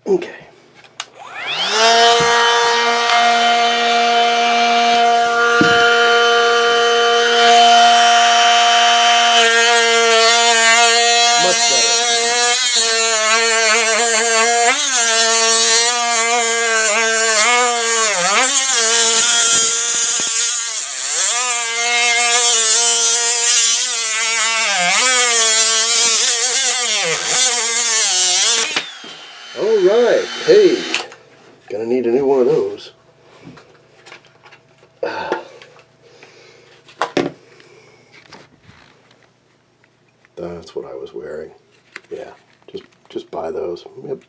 Okay. Much better. Alright, hey, gonna need a new one of those. That's what I was wearing. Yeah, just buy those. Yep.